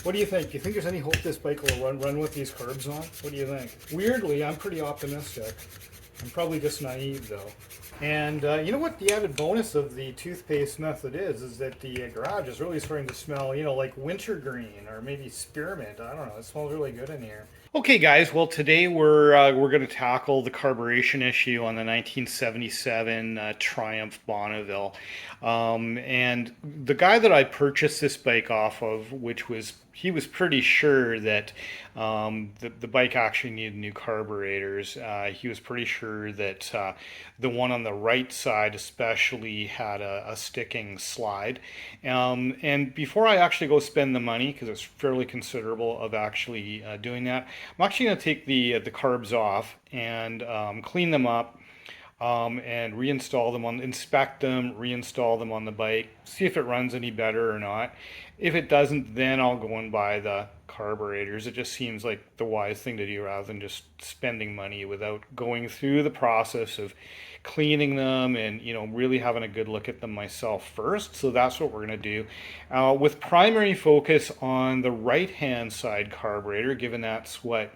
What do you think? Do you think there's any hope this bike will run with these carbs on? What do you think? Weirdly, I'm pretty optimistic. I'm probably just naive though. And you know what the added bonus of the toothpaste method is that the garage is really starting to smell, you know, like wintergreen or maybe spearmint. I don't know. It smells really good in here. Okay, guys. Well, today we're going to tackle the carburation issue on the 1977 Triumph Bonneville, and the guy that I purchased this bike off of, he was pretty sure that the bike actually needed new carburetors. He was pretty sure that the one on the right side especially had a sticking slide. And before I actually go spend the money, because it's fairly considerable of actually doing that, I'm actually going to take the carbs off and clean them up. And reinstall them inspect them, reinstall them on the bike, see if it runs any better or not. If it doesn't, then I'll go and buy the carburetors. It just seems like the wise thing to do rather than just spending money without going through the process of cleaning them and, you know, really having a good look at them myself first. So that's what we're going to do, with primary focus on the right hand side carburetor, given that's what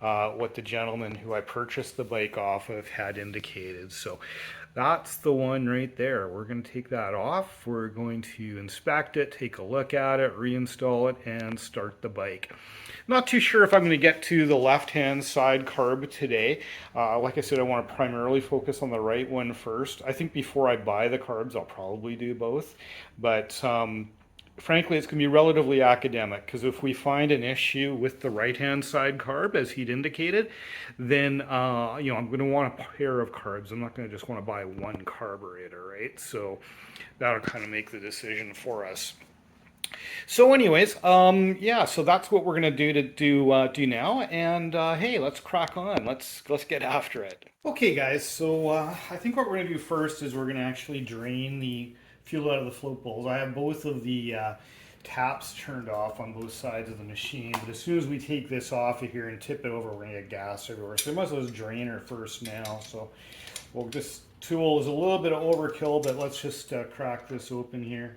the gentleman who I purchased the bike off of had indicated. So that's the one right there. We're going to take that off. We're going to inspect it, take a look at it, reinstall it, and start the bike. Not too sure if I'm going to get to the left-hand side carb today. Like I said, I want to primarily focus on the right one first. I think before I buy the carbs, I'll probably do both. But frankly, it's going to be relatively academic, because if we find an issue with the right-hand side carb, as he'd indicated, then you know, I'm going to want a pair of carbs. I'm not going to just want to buy one carburetor, right? So that'll kind of make the decision for us. So anyways, yeah, so that's what we're going to do now, and hey, let's crack on. Let's get after it. Okay, guys, so I think what we're going to do first is we're going to actually drain the fuel out of the float bowls. I have both of the taps turned off on both sides of the machine, but as soon as we take this off of here and tip it over, we're going to get gas everywhere. So we might as well just drain her first now. So this tool is a little bit of overkill, but let's just crack this open here.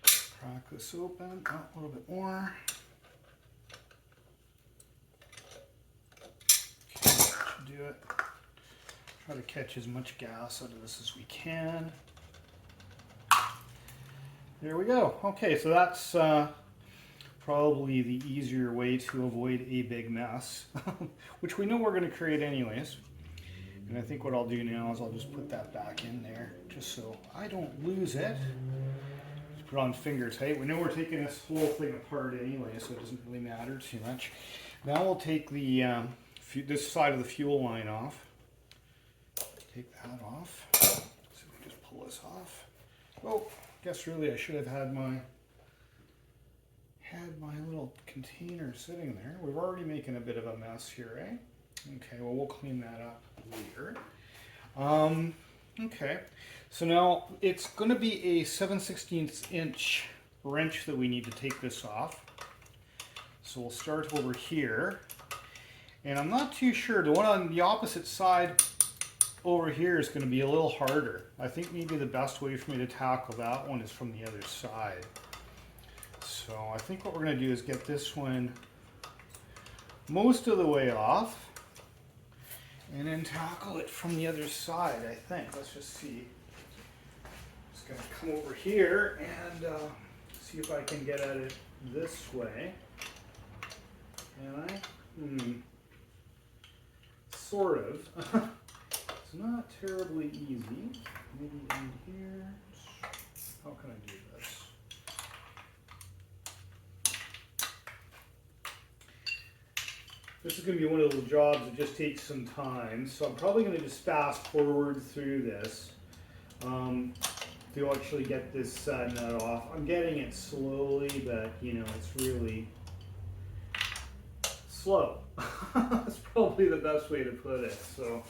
Crack this open, a little bit more. Okay, that should do it. Try to catch as much gas out of this as we can. There we go. Okay, so that's probably the easier way to avoid a big mess, which we know we're going to create anyways. And I think what I'll do now is I'll just put that back in there, just so I don't lose it. Just put it on finger tight. We know we're taking this whole thing apart anyway, so it doesn't really matter too much. Now we'll take the this side of the fuel line off. Take that off. So we just pull this off. Oh. Guess really I should have had my little container sitting there. We're already making a bit of a mess here, eh? Okay, well, we'll clean that up later. Okay, so now it's going to be a 7/16 inch wrench that we need to take this off. So we'll start over here, and I'm not too sure. The one on the opposite side over here is going to be a little harder. I think maybe the best way for me to tackle that one is from the other side. So I think what we're going to do is get this one most of the way off and then tackle it from the other side, I think. Let's just see. Just going to come over here and see if I can get at it this way. Can I? Sort of. It's not terribly easy. Maybe in here. How can I do this? This is going to be one of those jobs that just takes some time, so I'm probably going to just fast forward through this to actually get this nut off. I'm getting it slowly, but you know, it's really slow. That's probably the best way to put it. So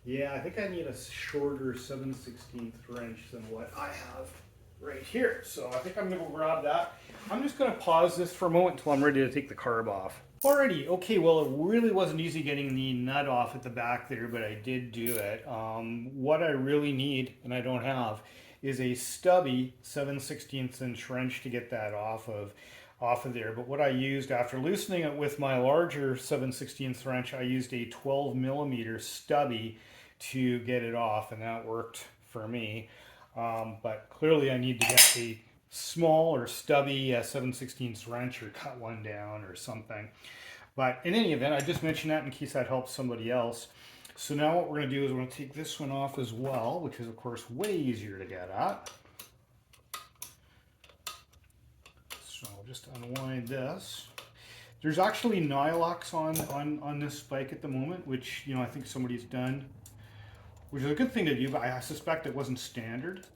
yeah, I think I need a shorter 7/16 wrench than what I have right here. So I think I'm going to go grab that. I'm just going to pause this for a moment until I'm ready to take the carb off. Alrighty, okay, well, it really wasn't easy getting the nut off at the back there, but I did do it. What I really need, and I don't have, is a stubby 7/16 inch wrench to get that off of. off of there. But what I used after loosening it with my larger 7/16 wrench, I used a 12mm stubby to get it off, and that worked for me. But clearly I need to get a small or stubby 7/16 wrench or cut one down or something. But in any event, I just mentioned that in case that helps somebody else. So now what we're going to do is we're going to take this one off as well, which is of course way easier to get at. So I'll just unwind this. There's actually nylocks on this bike at the moment, which, you know, I think somebody's done, which is a good thing to do, but I suspect it wasn't standard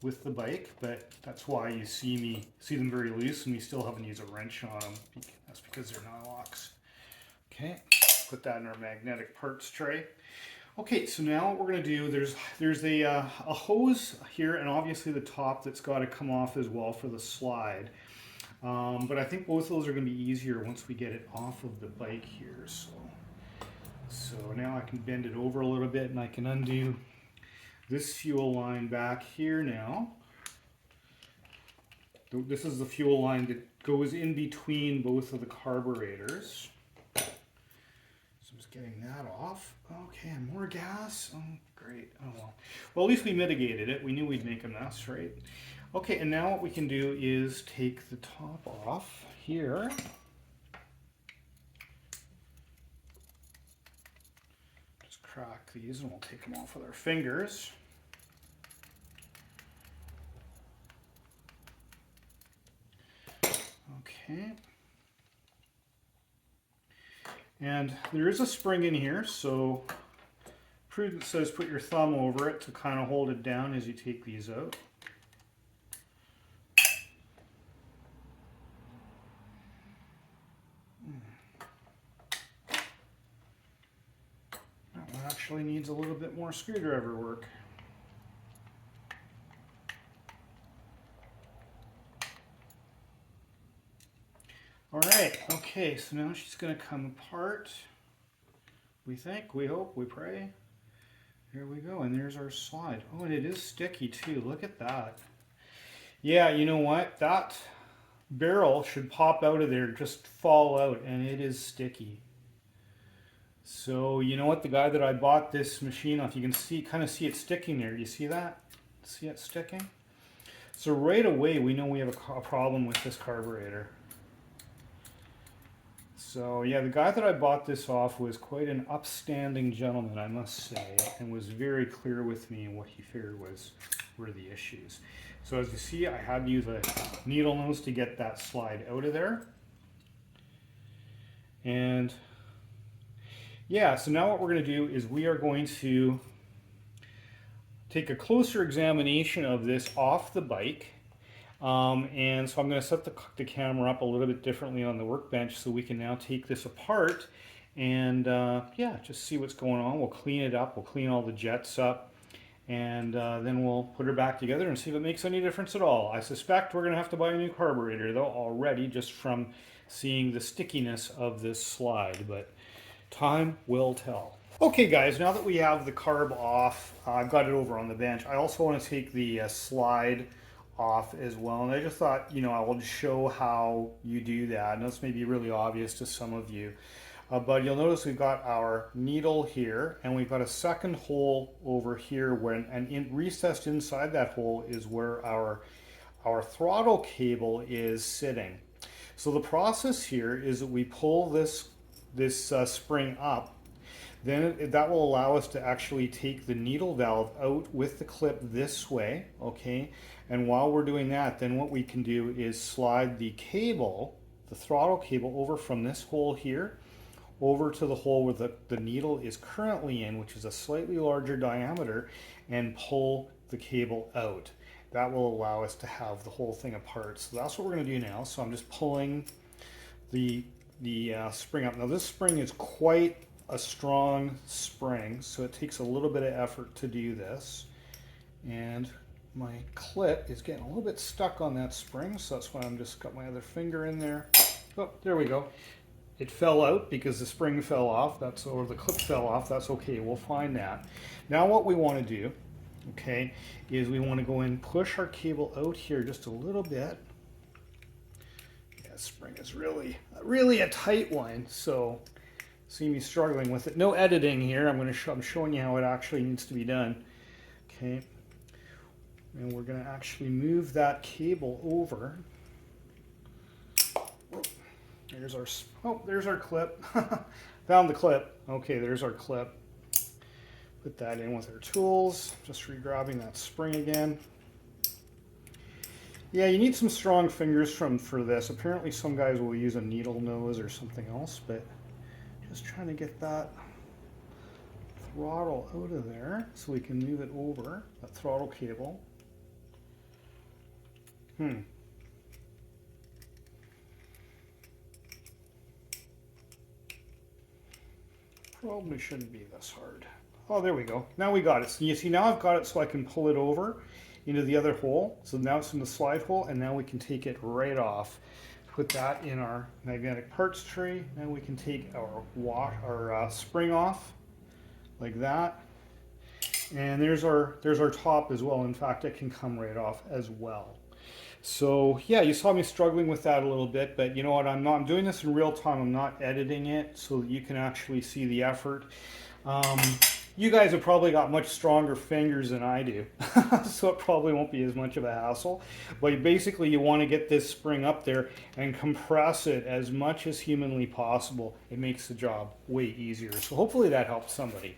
with the bike, but that's why you see them very loose and we still haven't used a wrench on them. That's because they're nylocks. Okay, put that in our magnetic parts tray. Okay, so now what we're going to do, there's a hose here, and obviously the top that's got to come off as well for the slide. But I think both of those are going to be easier once we get it off of the bike here. So now I can bend it over a little bit and I can undo this fuel line back here now. This is the fuel line that goes in between both of the carburetors. Just getting that off. Okay, and more gas. Oh, great. Oh well. Well, at least we mitigated it. We knew we'd make a mess, right? Okay, and now what we can do is take the top off here. Just crack these and we'll take them off with our fingers. Okay. And there is a spring in here, so Prudence says put your thumb over it to kind of hold it down as you take these out. That one actually needs a little bit more screwdriver work. All right, okay, so now she's going to come apart. We think, we hope, we pray. Here we go, and there's our slide. Oh, and it is sticky too. Look at that. Yeah, you know what? That barrel should pop out of there, just fall out, and it is sticky. So, you know what? The guy that I bought this machine off, you can see, kind of see it sticking there. Do you see that? See it sticking? So right away, we know we have a problem with this carburetor. So yeah, the guy that I bought this off was quite an upstanding gentleman, I must say, and was very clear with me what he figured were the issues. So as you see, I had to use a needle nose to get that slide out of there. And yeah, so now what we're going to do is we are going to take a closer examination of this off the bike. And so I'm going to set the camera up a little bit differently on the workbench so we can now take this apart and yeah, just see what's going on. We'll clean it up, we'll clean all the jets up, and then we'll put her back together and see if it makes any difference at all. I suspect we're going to have to buy a new carburetor though already, just from seeing the stickiness of this slide, but time will tell. Okay guys, now that we have the carb off, I've got it over on the bench. I also want to take the slide off as well, and I just thought, you know, I will show how you do that. And this may be really obvious to some of you, but you'll notice we've got our needle here, and we've got a second hole over here, recessed inside that hole is where our throttle cable is sitting. So the process here is that we pull this spring up. Then that will allow us to actually take the needle valve out with the clip this way, okay? And while we're doing that, then what we can do is slide the cable, the throttle cable, over from this hole here, over to the hole where the needle is currently in, which is a slightly larger diameter, and pull the cable out. That will allow us to have the whole thing apart. So that's what we're going to do now. So I'm just pulling the spring up. Now this spring is quite a strong spring, so it takes a little bit of effort to do this, and my clip is getting a little bit stuck on that spring, so that's why I'm just got my other finger in there. Oh, there we go. It fell out because the spring fell off, or the clip fell off. That's okay, we'll find that. Now what we want to do, okay, is we want to go and push our cable out here just a little bit. Yeah, This spring is really a tight one, so see me struggling with it. No editing here. I'm showing you how it actually needs to be done. Okay, and we're going to actually move that cable over. There's our clip. Found the clip. Okay, there's our clip. Put that in with our tools. Just re-grabbing that spring again. Yeah, you need some strong fingers for this. Apparently some guys will use a needle nose or something else, but just trying to get that throttle out of there so we can move it over, that throttle cable. Probably shouldn't be this hard. Oh, there we go. Now we got it. So you see, now I've got it so I can pull it over into the other hole. So now it's in the slide hole, and now we can take it right off. Put that in our magnetic parts tray. Then we can take our spring off like that. And there's our top as well. In fact, it can come right off as well. So yeah, you saw me struggling with that a little bit, but you know what, I'm doing this in real time. I'm not editing it so that you can actually see the effort. You guys have probably got much stronger fingers than I do, so it probably won't be as much of a hassle. But basically you want to get this spring up there and compress it as much as humanly possible. It makes the job way easier. So hopefully that helps somebody.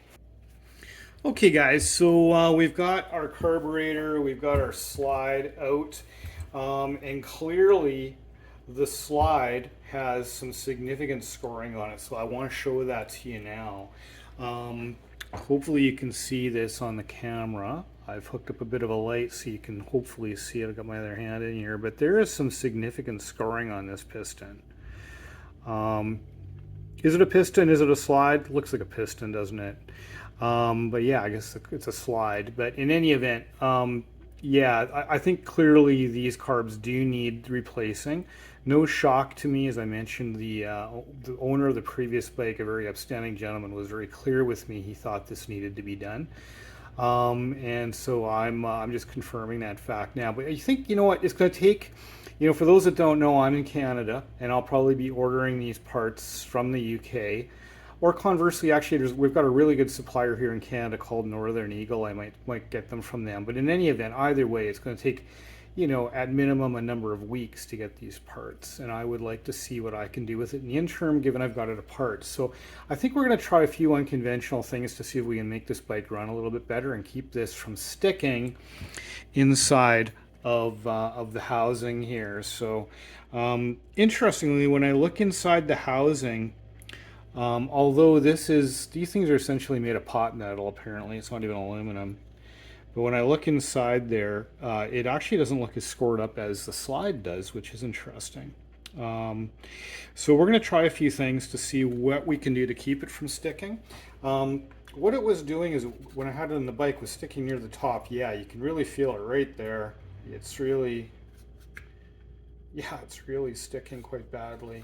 Okay guys, so we've got our carburetor, we've got our slide out. And clearly the slide has some significant scoring on it, so I want to show that to you now. Hopefully you can see this on the camera. I've hooked up a bit of a light so you can hopefully see it. I've got my other hand in here, but there is some significant scoring on this piston. Is it a piston? Is it a slide? It looks like a piston, doesn't it? But yeah, I guess it's a slide. But in any event, yeah, I think clearly these carbs do need replacing. No shock to me, as I mentioned, the owner of the previous bike, a very upstanding gentleman, was very clear with me. He thought this needed to be done, and so I'm just confirming that fact now. But I think, you know what, it's going to take, you know, for those that don't know, I'm in Canada, and I'll probably be ordering these parts from the UK. Or conversely, actually, we've got a really good supplier here in Canada called Northern Eagle. I might get them from them. But in any event, either way, it's going to take, you know, at minimum a number of weeks to get these parts. And I would like to see what I can do with it in the interim, given I've got it apart. So I think we're going to try a few unconventional things to see if we can make this bike run a little bit better and keep this from sticking inside of the housing here. So interestingly, when I look inside the housing, although these things are essentially made of pot metal, apparently it's not even aluminum, but when I look inside there, it actually doesn't look as scored up as the slide does, which is interesting. So we're going to try a few things to see what we can do to keep it from sticking. What it was doing is, when I had it on the bike, was sticking near the top. Yeah, you can really feel it right there. It's really sticking quite badly.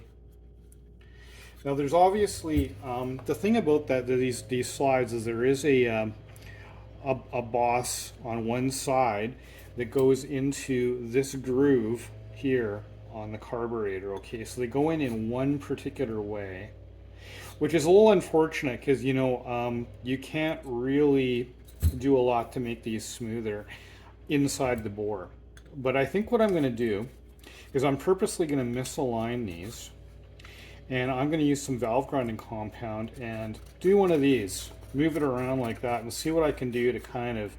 Now there's obviously, the thing about these slides is there is a boss on one side that goes into this groove here on the carburetor. Okay, so they go in one particular way, which is a little unfortunate because, you know, you can't really do a lot to make these smoother inside the bore. But I think what I'm going to do is I'm purposely going to misalign these. And I'm going to use some valve grinding compound and do one of these, move it around like that, and see what I can do to kind of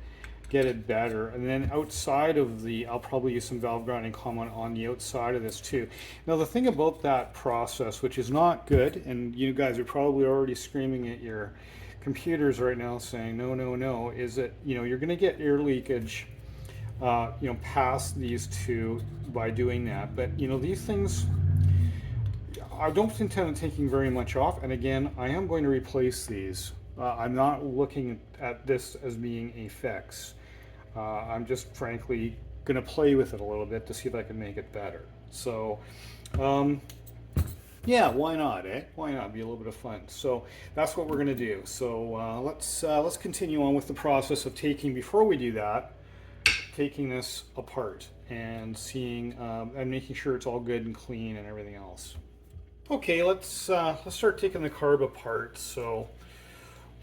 get it better. And then outside of I'll probably use some valve grinding compound on the outside of this too. Now the thing about that process, which is not good, and you guys are probably already screaming at your computers right now saying no, no, no, is that, you know, you're going to get air leakage, you know, past these two by doing that. But you know, these things, I don't intend on taking very much off, and again, I am going to replace these. I'm not looking at this as being a fix. I'm just frankly going to play with it a little bit to see if I can make it better. So, yeah, why not, eh? Why not? Be a little bit of fun. So that's what we're going to do. So let's continue on with the process of taking, before we do that, taking this apart and seeing and making sure it's all good and clean and everything else. Okay, let's start taking the carb apart. So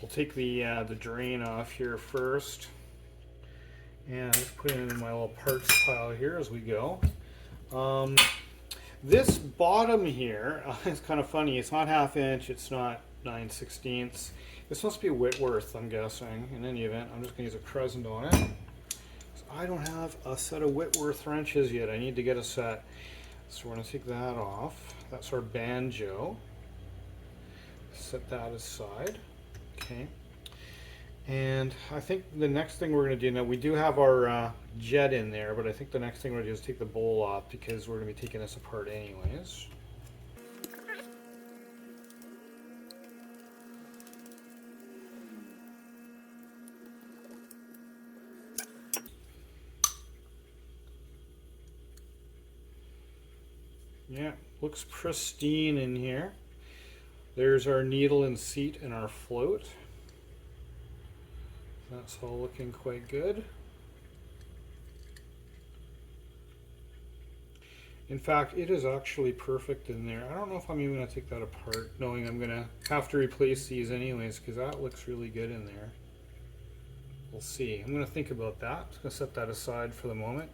we'll take the drain off here first, and just put it in my little parts pile here as we go. This bottom here is kind of funny. It's not 1/2 inch. It's not 9/16. This must be Whitworth, I'm guessing. In any event, I'm just going to use a crescent on it. So I don't have a set of Whitworth wrenches yet. I need to get a set. So we're going to take that off. That's our banjo. Set that aside. Okay. And I think the next thing we're going to do, now we do have our jet in there, but I think the next thing we're going to do is take the bowl off because we're going to be taking this apart anyways. Yeah, looks pristine in here. There's our needle and seat and our float. That's all looking quite good. In fact, it is actually perfect in there. I don't know if I'm even going to take that apart, knowing I'm going to have to replace these anyways, because that looks really good in there. We'll see. I'm going to think about that. I'm just going to set that aside for the moment.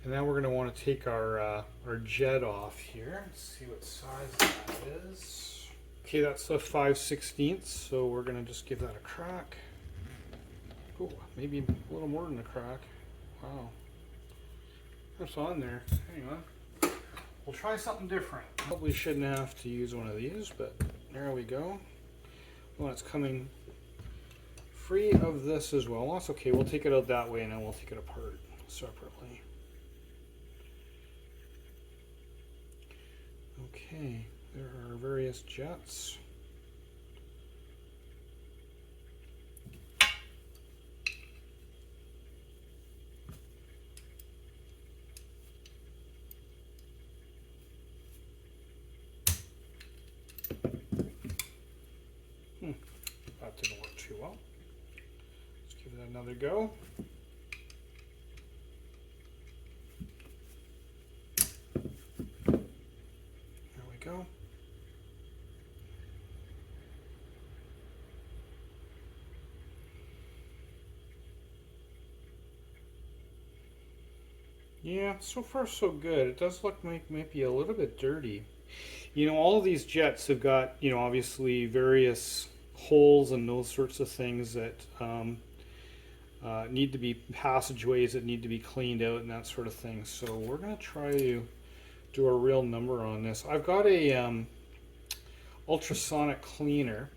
And now we're going to want to take our jet off here. Let's see what size that is. Okay, that's a 5/16, so we're going to just give that a crack. Oh, maybe a little more than a crack. Wow. That's on there. Hang on. We'll try something different. Probably shouldn't have to use one of these, but there we go. Well, it's coming free of this as well. That's okay. We'll take it out that way and then we'll take it apart separately. Okay, there are various jets. That didn't work too well. Let's give it another go. There we go. Yeah, so far so good. It does look maybe a little bit dirty. You know, all of these jets have got, you know, obviously various holes and those sorts of things that need to be passageways that need to be cleaned out and that sort of thing. So we're going to try to do a real number on this. I've got a ultrasonic cleaner,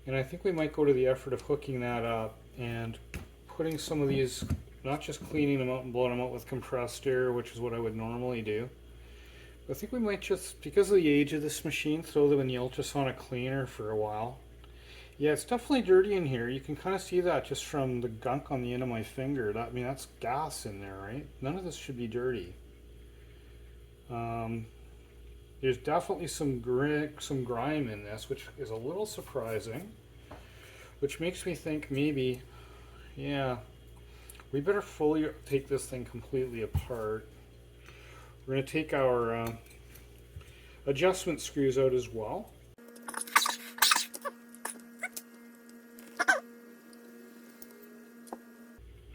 and I think we might go to the effort of hooking that up and putting some of these, not just cleaning them out and blowing them out with compressed air, which is what I would normally do. I think we might just, because of the age of this machine, throw them in the ultrasonic cleaner for a while. Yeah, it's definitely dirty in here. You can kind of see that just from the gunk on the end of my finger. That, I mean, that's gas in there, right? None of this should be dirty. There's definitely some grime in this, which is a little surprising. Which makes me think maybe, yeah, we better fully take this thing completely apart. We're going to take our adjustment screws out as well.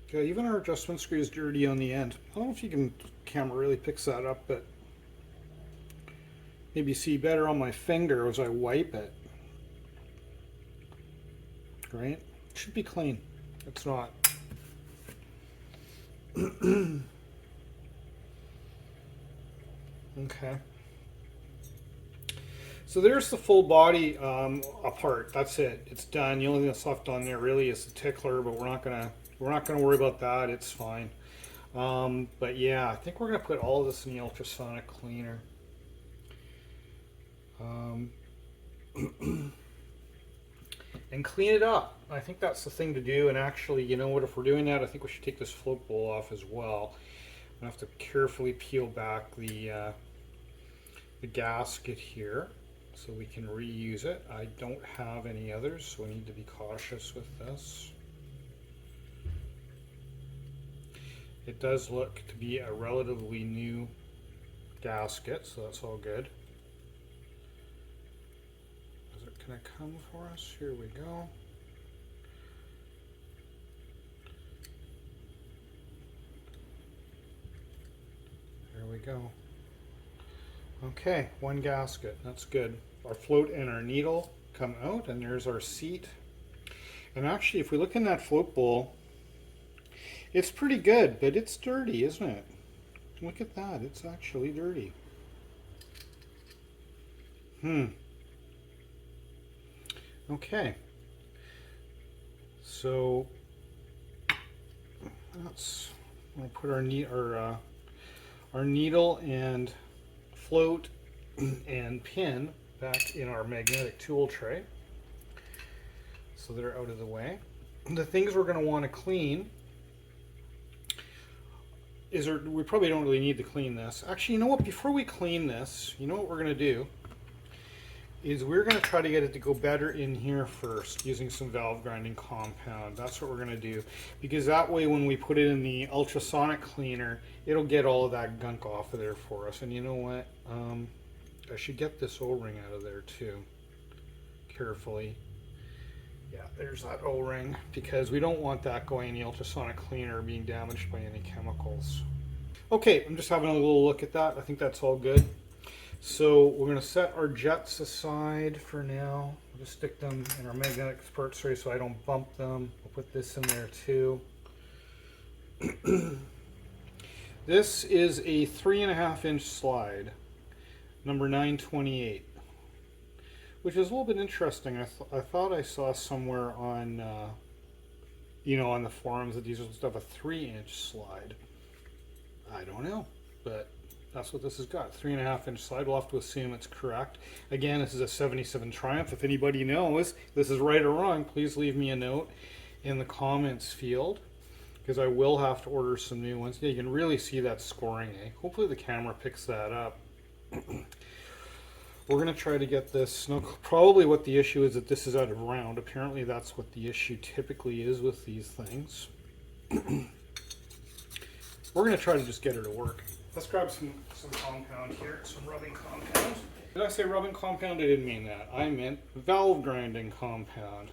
Okay, even our adjustment screw is dirty on the end. I don't know if camera really picks that up, but maybe see better on my finger as I wipe it. Right? It should be clean. It's not. Okay. So there's the full body apart. That's it. It's done. The only thing that's left on there really is the tickler, but we're not gonna worry about that. It's fine. But yeah, I think we're gonna put all of this in the ultrasonic cleaner. And clean it up. I think that's the thing to do. And actually, you know what? If we're doing that, I think we should take this float bowl off as well. I have to carefully peel back the gasket here. so we can reuse it. I don't have any others, so we need to be cautious with this. It does look to be a relatively new gasket, so that's all good. Is it going to come for us? Here we go. There we go. Okay, one gasket, that's good. Our float and our needle come out, and there's our seat. And actually, if we look in that float bowl, it's pretty good, but it's dirty, isn't it? Look at that, it's actually dirty. Okay. So we'll put our needle and float and pin back in our magnetic tool tray, so they're out of the way. The things we're going to want to clean we probably don't really need to clean this. Actually, you know what? Before we clean this, you know what we're going to do is we're going to try to get it to go better in here first using some valve grinding compound. That's what we're going to do, because that way when we put it in the ultrasonic cleaner, it'll get all of that gunk off of there for us. And you know what? I should get this O-ring out of there too, carefully. Yeah, there's that O-ring, because we don't want that going in the ultrasonic cleaner being damaged by any chemicals. Okay, I'm just having a little look at that. I think that's all good. So we're going to set our jets aside for now. We'll just stick them in our magnetic support tray so I don't bump them. We'll put this in there too. This is a 3.5-inch slide, number 928. Which is a little bit interesting. I thought I saw somewhere on, on the forums that these are stuff a 3-inch slide. I don't know, but that's what this has got. 3.5-inch slide. We'll have to assume it's correct. Again, this is a 77 Triumph. If anybody knows this is right or wrong, please leave me a note in the comments field, because I will have to order some new ones. Yeah, you can really see that scoring, eh? Hopefully the camera picks that up. We're going to try to get this. Now, probably what the issue is that this is out of round. Apparently that's what the issue typically is with these things. We're going to try to just get her to work. Let's grab some compound here, some rubbing compound. Did I say rubbing compound? I didn't mean that. I meant valve grinding compound.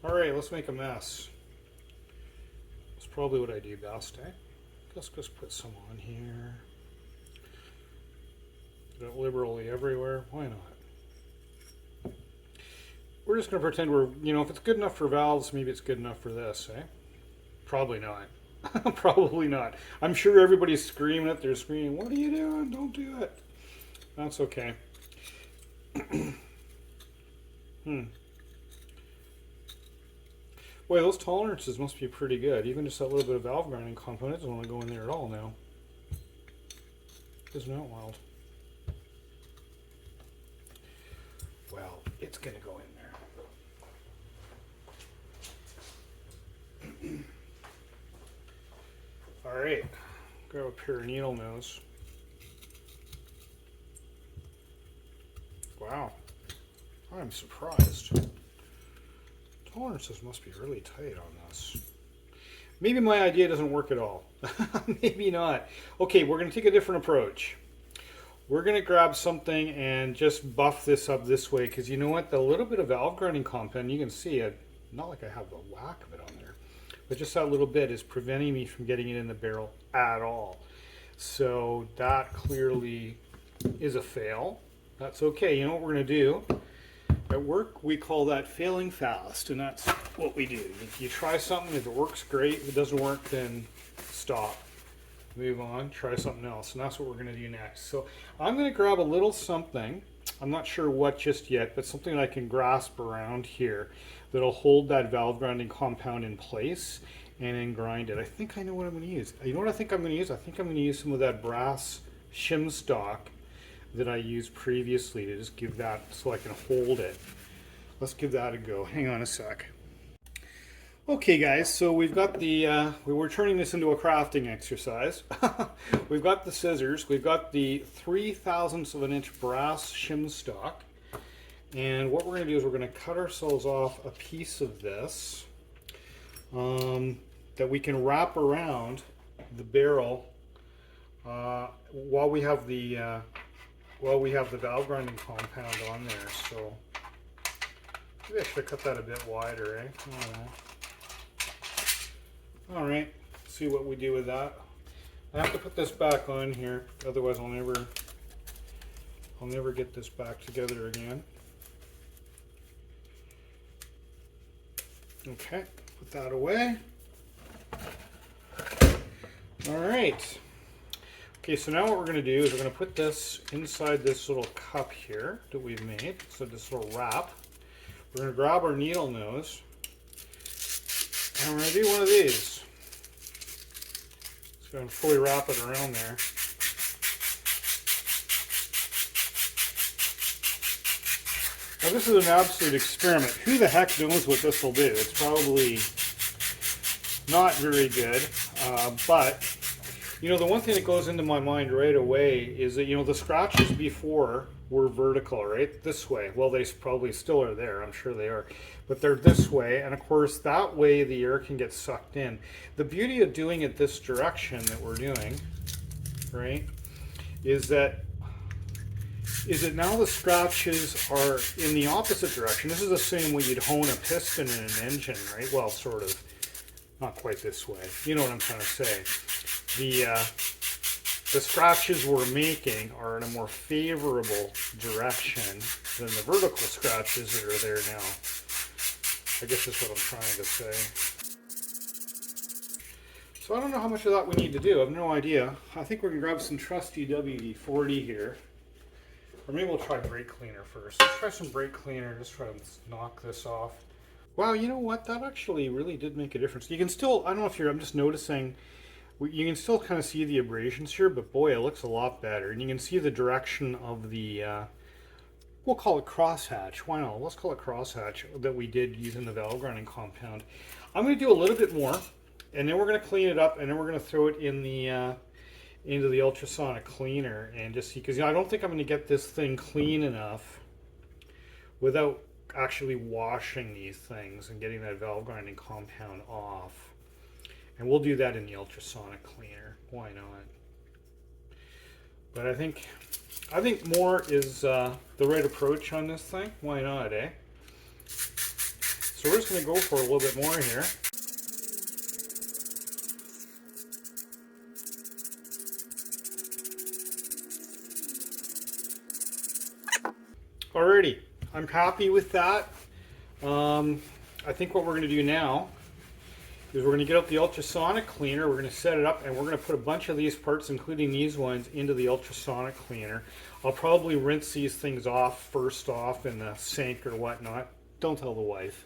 Alright, let's make a mess. That's probably what I do best, eh? Let's just put some on here. It liberally everywhere. Why not? We're just going to pretend we're, if it's good enough for valves, maybe it's good enough for this, eh? Probably not. Probably not. I'm sure everybody's screaming it. They're screaming, "What are you doing? Don't do it." That's okay. Boy, those tolerances must be pretty good. Even just that little bit of valve grinding compound doesn't want to go in there at all now. Isn't that wild? Well, it's going to go in there. All right, grab a pair of needle nose. Wow, I'm surprised. Tolerances must be really tight on this. Maybe my idea doesn't work at all. Maybe not. Okay, we're going to take a different approach. We're going to grab something and just buff this up this way, because you know what? The little bit of valve grinding compound, you can see it, not like I have the whack of it on there, but just that little bit is preventing me from getting it in the barrel at all. So that clearly is a fail. That's okay. You know what we're going to do? At work, we call that failing fast, and that's what we do. You try something, if it works, great. If it doesn't work, then stop. Move on, try something else, and that's what we're going to do next. So I'm going to grab a little something, I'm not sure what just yet, but something that I can grasp around here that'll hold that valve grinding compound in place and then grind it. I think I know what I'm going to use. You know what I think I'm going to use? I think I'm going to use some of that brass shim stock that I used previously to just give that so I can hold it. Let's give that a go. Hang on a sec. Okay guys, so we've got the, we're turning this into a crafting exercise. We've got the scissors, we've got the 3/1000 of an inch brass shim stock, And what we're going to do is we're going to cut ourselves off a piece of this that we can wrap around the barrel while we have the valve grinding compound on there. So maybe I should have cut that a bit wider, eh? I don't know. All right, see what we do with that. I have to put this back on here, otherwise I'll never get this back together again. Okay, put that away. All right. Okay, so now what we're going to do is we're going to put this inside this little cup here that we've made. So this little wrap. We're going to grab our needle nose and we're going to do one of these. Just going to fully wrap it around there. Now this is an absolute experiment. Who the heck knows what this will do? It's probably not very good, but you know, the one thing that goes into my mind right away is that, you know, the scratches before were vertical, right? This way. Well, they probably still are there. I'm sure they are. But they're this way. And of course, that way the air can get sucked in. The beauty of doing it this direction that we're doing, right, is that now the scratches are in the opposite direction. This is the same way you'd hone a piston in an engine, right? Well, sort of. Not quite this way. You know what I'm trying to say. The scratches we're making are in a more favorable direction than the vertical scratches that are there now. I guess that's what I'm trying to say. So I don't know how much of that we need to do. I have no idea. I think we're going to grab some trusty WD-40 here. Or maybe we'll try brake cleaner first. Let's try some brake cleaner. Just try to knock this off. Wow, you know what? That actually really did make a difference. You can still, I don't know if I'm just noticing, you can still kind of see the abrasions here, but boy, it looks a lot better. And you can see the direction of the, we'll call it crosshatch. Why not? Let's call it crosshatch that we did using the valve grinding compound. I'm going to do a little bit more, and then we're going to clean it up, and then we're going to throw it in the into the ultrasonic cleaner and just see, because you know, I don't think I'm going to get this thing clean enough without actually washing these things and getting that valve grinding compound off. And we'll do that in the ultrasonic cleaner. Why not? But I think more is the right approach on this thing. Why not, eh? So we're just going to go for a little bit more here. Alrighty, I'm happy with that. I think what we're going to do now is we're going to get out the ultrasonic cleaner, we're going to set it up, and we're going to put a bunch of these parts, including these ones, into the ultrasonic cleaner. I'll probably rinse these things off first off in the sink or whatnot. Don't tell the wife.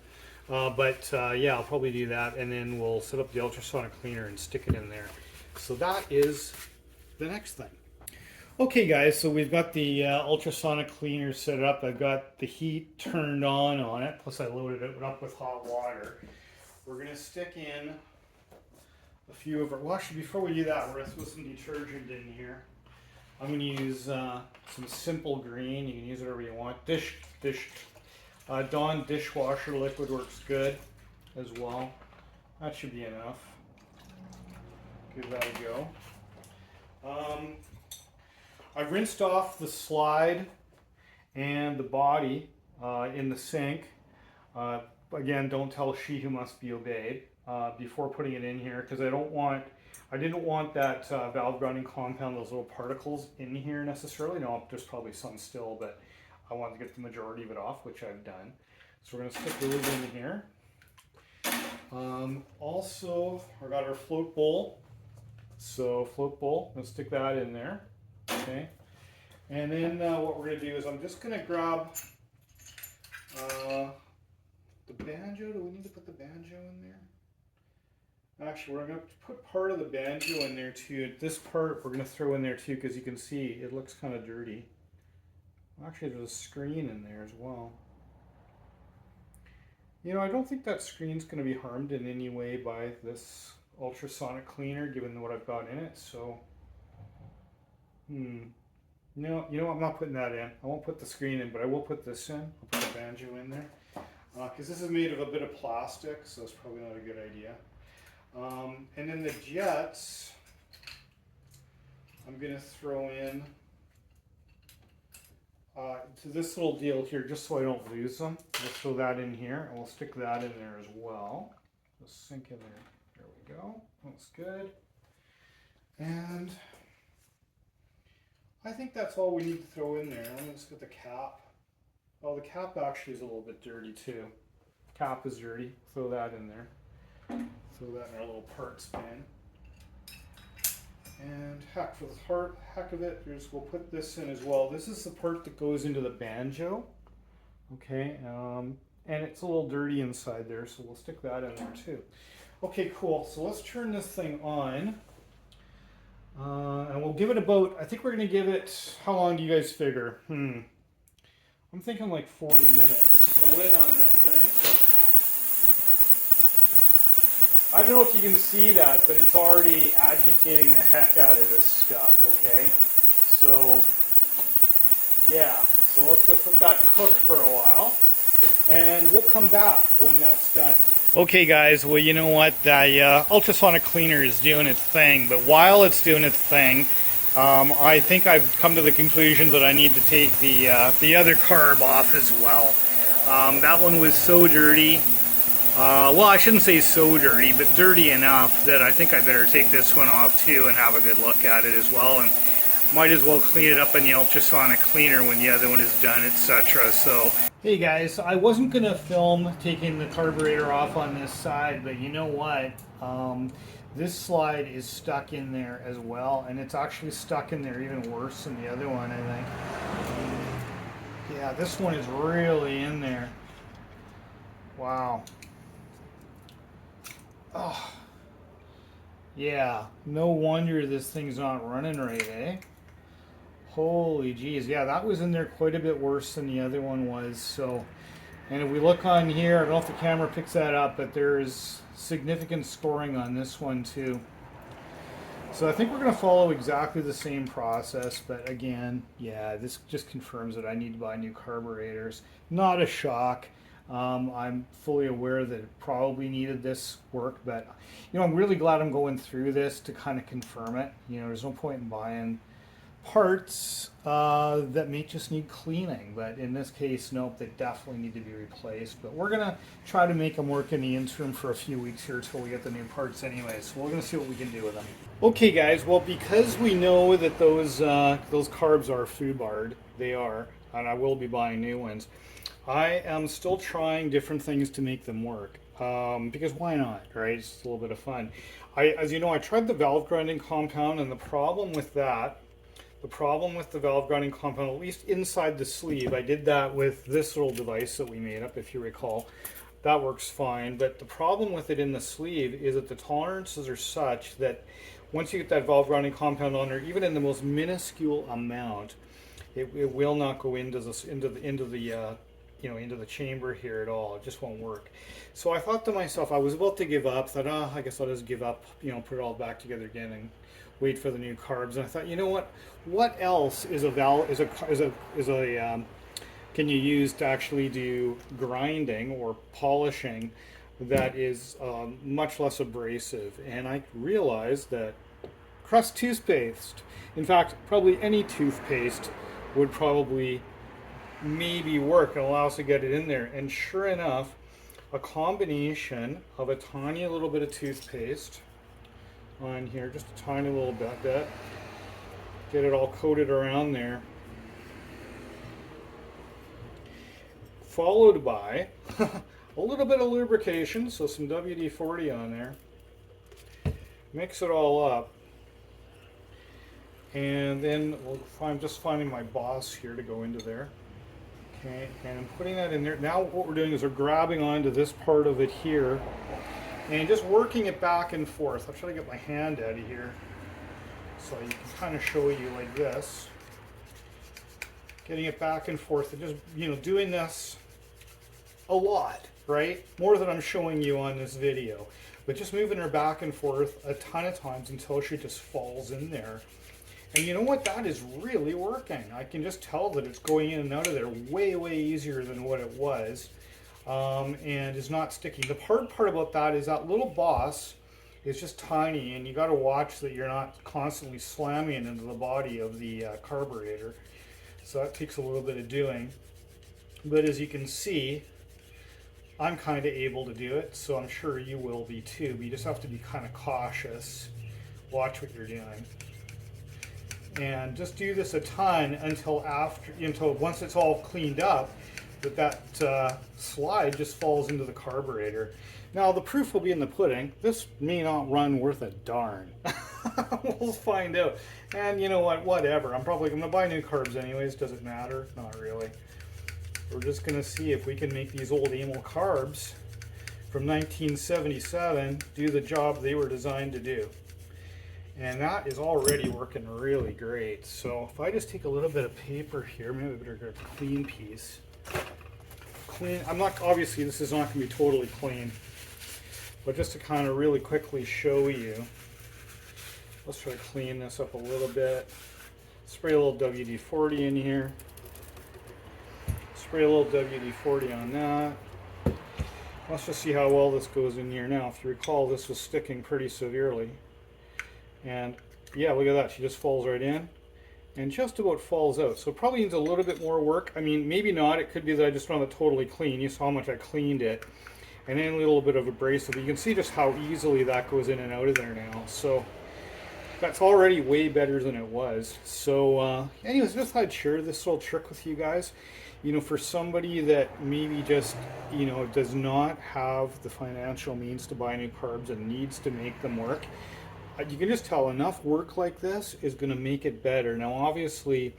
Yeah, I'll probably do that, and then we'll set up the ultrasonic cleaner and stick it in there. So that is the next thing. Okay guys, so we've got the ultrasonic cleaner set up. I've got the heat turned on it, plus I loaded it up with hot water. We're going to stick in a few of our, well actually before we do that, we're going to throw some detergent in here. I'm going to use some Simple Green. You can use whatever you want. Dawn dishwasher liquid works good as well. That should be enough. Give that a go. I've rinsed off the slide and the body in the sink. Again, don't tell she who must be obeyed before putting it in here, because I didn't want that valve grinding compound, those little particles in here necessarily. No, there's probably some still, but I wanted to get the majority of it off, which I've done. So we're going to stick those in here. Also, I got our float bowl. So float bowl, let's stick that in there. Okay, and then what we're going to do is I'm just going to grab the banjo. Do we need to put the banjo in there? Actually, we're going to put part of the banjo in there too. This part we're going to throw in there too, because you can see it looks kind of dirty. Actually, there's a screen in there as well. You know, I don't think that screen's going to be harmed in any way by this ultrasonic cleaner, given what I've got in it. So, No, you know what? I'm not putting that in. I won't put the screen in, but I will put this in. I'll put the banjo in there. Because this is made of a bit of plastic, so it's probably not a good idea. And then the jets, I'm going to throw in to this little deal here, just so I don't lose them. We'll throw that in here, and we'll stick that in there as well. Just sink in there. There we go. That's good. And I think that's all we need to throw in there. Let's get the cap. Oh, the cap actually is a little bit dirty too. Cap is dirty. Throw that in there. Throw that in our little parts bin. And heck of it, we'll put this in as well. This is the part that goes into the banjo. Okay, and it's a little dirty inside there, so we'll stick that in there too. Okay, cool. So let's turn this thing on. And we'll give it about, I think we're going to give it, how long do you guys figure? I'm thinking like 40 minutes. So lid on this thing. I don't know if you can see that, but it's already agitating the heck out of this stuff, okay? So, yeah. So let's just let that cook for a while, and we'll come back when that's done. Okay guys, well you know what, the ultrasonic cleaner is doing its thing, but while it's doing its thing, I think I've come to the conclusion that I need to take the other carb off as well. That one was so dirty, well I shouldn't say so dirty, but dirty enough that I think I better take this one off too and have a good look at it as well, and might as well clean it up in the ultrasonic cleaner when the other one is done, etc. So, hey guys, I wasn't going to film taking the carburetor off on this side, but you know what? This slide is stuck in there as well, and it's actually stuck in there even worse than the other one, I think. Yeah, this one is really in there. Wow. Oh. Yeah, no wonder this thing's not running right, eh? Holy geez, yeah, that was in there quite a bit worse than the other one was. So, and if we look on here, I don't know if the camera picks that up, but there's significant scoring on this one too. So I think we're going to follow exactly the same process, but again, yeah, this just confirms that I need to buy new carburetors. Not a shock. I'm fully aware that it probably needed this work, but you know, I'm really glad I'm going through this to kind of confirm it. You know, there's no point in buying parts that may just need cleaning, but in this case, nope, they definitely need to be replaced. But we're gonna try to make them work in the interim for a few weeks here until we get the new parts anyway, so we're gonna see what we can do with them. Okay guys, well because we know that those carbs are foobarred, they are, and I will be buying new ones, I am still trying different things to make them work, because why not, right? It's a little bit of fun. As you know, I tried the valve grinding compound, and the problem with the valve grinding compound, at least inside the sleeve, I did that with this little device that we made up, if you recall. That works fine, but the problem with it in the sleeve is that the tolerances are such that once you get that valve grinding compound on there, even in the most minuscule amount, it will not go into the chamber here at all. It just won't work. So I thought to myself, I was about to give up. Thought, I guess I'll just give up. You know, put it all back together again and wait for the new carbs. And I thought, you know what? What else is can you use to actually do grinding or polishing that is much less abrasive? And I realized that Crest Toothpaste, in fact, probably any toothpaste would probably maybe work and allow us to get it in there. And sure enough, a combination of a tiny little bit of toothpaste on here, just a tiny little bit, get it all coated around there, followed by a little bit of lubrication, so some WD-40 on there, mix it all up, and then I'm just finding my boss here to go into there. Okay, and I'm putting that in there. Now what we're doing is we're grabbing onto this part of it here and just working it back and forth. I'll try to get my hand out of here so you can kind of show you like this. Getting it back and forth and just, you know, doing this a lot, right? More than I'm showing you on this video. But just moving her back and forth a ton of times until she just falls in there. And you know what? That is really working. I can just tell that it's going in and out of there way, way easier than what it was. And is not sticking. The hard part about that is that little boss is just tiny, and you got to watch that you're not constantly slamming it into the body of the carburetor. So that takes a little bit of doing. But as you can see, I'm kind of able to do it, so I'm sure you will be too. But you just have to be kind of cautious. Watch what you're doing. And just do this a ton until once it's all cleaned up, that slide just falls into the carburetor. Now the proof will be in the pudding. This may not run worth a darn. We'll find out. And you know what? Whatever. I'm probably going to buy new carbs anyways. Does it matter? Not really. We're just going to see if we can make these old Amal carbs from 1977 do the job they were designed to do. And that is already working really great. So if I just take a little bit of paper here, maybe I better get a clean piece. I'm not, obviously this is not going to be totally clean, but just to kind of really quickly show you, let's try to clean this up a little bit. Spray a little WD-40 in here. Spray a little WD-40 on that. Let's just see how well this goes in here now. If you recall, this was sticking pretty severely. And yeah, look at that. She just falls right in and just about falls out. So it probably needs a little bit more work. I mean, maybe not. It could be that I just found it totally clean. You saw how much I cleaned it. And then a little bit of abrasive. You can see just how easily that goes in and out of there now. So that's already way better than it was. So anyways, just thought I'd share this little trick with you guys. You know, for somebody that maybe just, you know, does not have the financial means to buy new carbs and needs to make them work, you can just tell enough work like this is going to make it better. Now, obviously,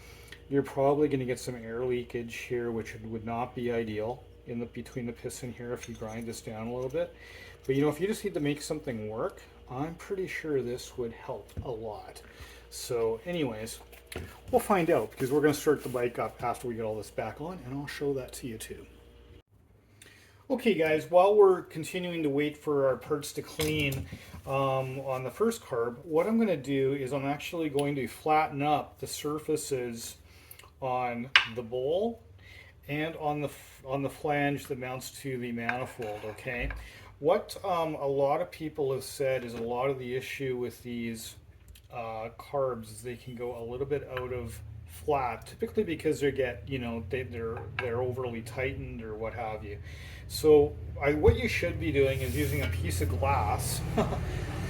you're probably going to get some air leakage here, which would not be ideal between the piston here if you grind this down a little bit. But, you know, if you just need to make something work, I'm pretty sure this would help a lot. So, anyways, we'll find out because we're going to start the bike up after we get all this back on, and I'll show that to you too. Okay guys, while we're continuing to wait for our parts to clean on the first carb, what I'm going to do is I'm actually going to flatten up the surfaces on the bowl and on the flange that mounts to the manifold. Okay, what a lot of people have said is a lot of the issue with these carbs is they can go a little bit out of flat, typically because they get, you know, they're overly tightened or what have you. So what you should be doing is using a piece of glass,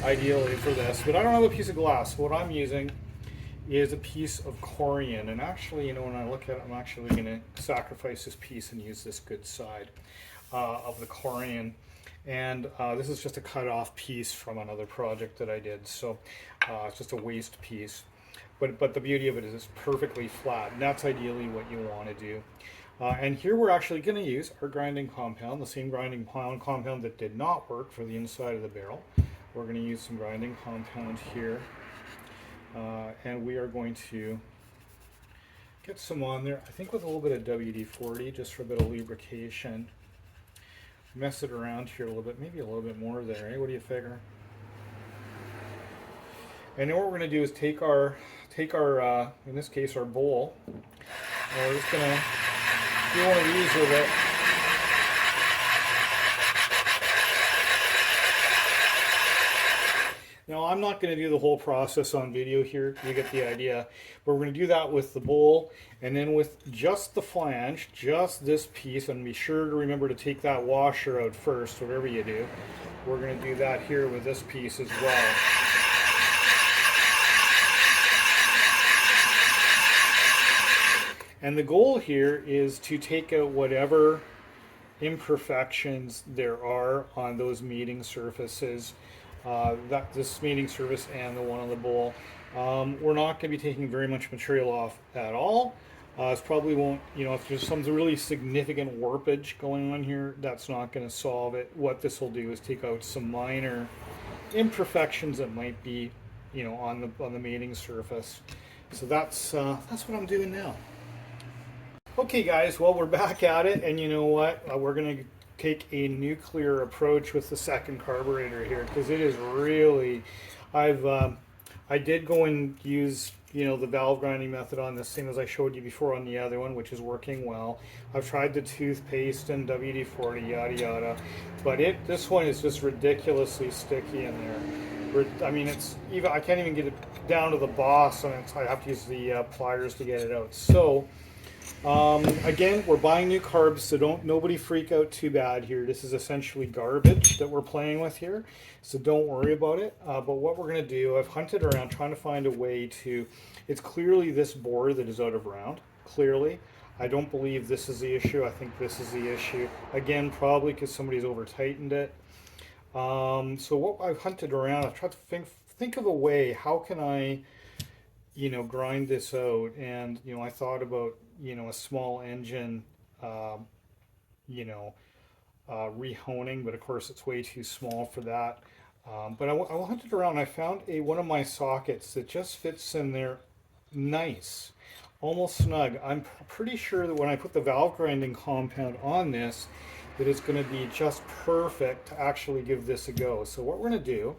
ideally for this, but I don't have a piece of glass. What I'm using is a piece of corian, and actually, you know, when I look at it, I'm actually going to sacrifice this piece and use this good side of the corian. And this is just a cut off piece from another project that I did, so it's just a waste piece. But the beauty of it is it's perfectly flat, and that's ideally what you want to do. And here we're actually going to use our grinding compound, the same grinding compound that did not work for the inside of the barrel. We're going to use some grinding compound here, and we are going to get some on there, I think with a little bit of WD-40, just for a bit of lubrication. Mess it around here a little bit, maybe a little bit more there, eh? What do you figure? And then what we're going to do is take our in this case, our bowl, and we're just going to do one of these with it. Now, I'm not going to do the whole process on video here, you get the idea, but we're going to do that with the bowl, and then with just the flange, just this piece, and be sure to remember to take that washer out first, whatever you do. We're going to do that here with this piece as well. And the goal here is to take out whatever imperfections there are on those mating surfaces, this mating surface and the one on the bowl. We're not going to be taking very much material off at all. It's probably won't, you know, if there's some really significant warpage going on here, that's not going to solve it. What this will do is take out some minor imperfections that might be, you know, on the mating surface. So that's what I'm doing now. Okay guys, well, we're back at it, and you know what? We're going to take a nuclear approach with the second carburetor here, because it is really, I did go and use, you know, the valve grinding method on this, same as I showed you before on the other one, which is working well. I've tried the toothpaste and WD-40, yada yada, but this one is just ridiculously sticky in there. I mean, it's even, I can't even get it down to the boss, and I have to use the pliers to get it out. So again, we're buying new carbs, so nobody freak out too bad here. This is essentially garbage that we're playing with here, so don't worry about it. But what we're going to do, I've hunted around trying to find a way to, it's clearly this bore that is out of round, clearly. I don't believe this is the issue. I think this is the issue. Again, probably because somebody's over tightened it. So what I've hunted around, I've tried to think of a way, how can I, you know, grind this out? And, you know, I thought about, you know, a small engine, you know, rehoning, but of course it's way too small for that. But I hunted around, I found one of my sockets that just fits in there nice, almost snug. I'm pretty sure that when I put the valve grinding compound on this, that it's going to be just perfect to actually give this a go. So what we're going to do,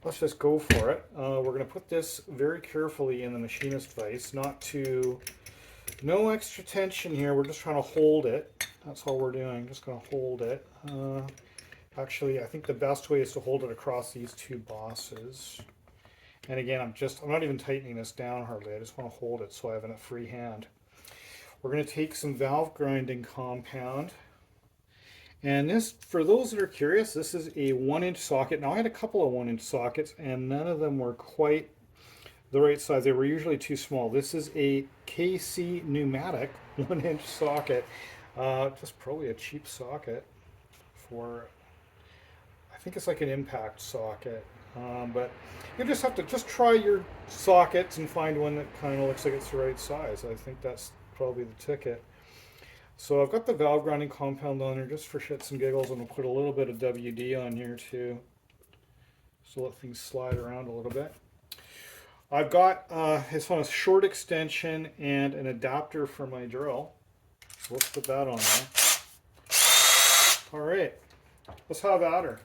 let's just go for it. We're going to put this very carefully in the machinist vise, no extra tension here. We're just trying to hold it. That's all we're doing, just going to hold it. Actually, I think the best way is to hold it across these two bosses. And again, I'm not even tightening this down hardly. I just want to hold it so I have a free hand. We're going to take some valve grinding compound. And this, for those that are curious, this is a 1-inch socket. Now I had a couple of 1-inch sockets and none of them were quite the right size. They were usually too small. This is a KC pneumatic 1-inch socket. Just probably a cheap socket for, I think it's like an impact socket. But you just have to try your sockets and find one that kind of looks like it's the right size. I think that's probably the ticket. So I've got the valve grinding compound on here just for shits and giggles, and we'll put a little bit of WD on here too, so let things slide around a little bit. I've got it's on a short extension and an adapter for my drill. So let's put that on there. All right, let's have at her.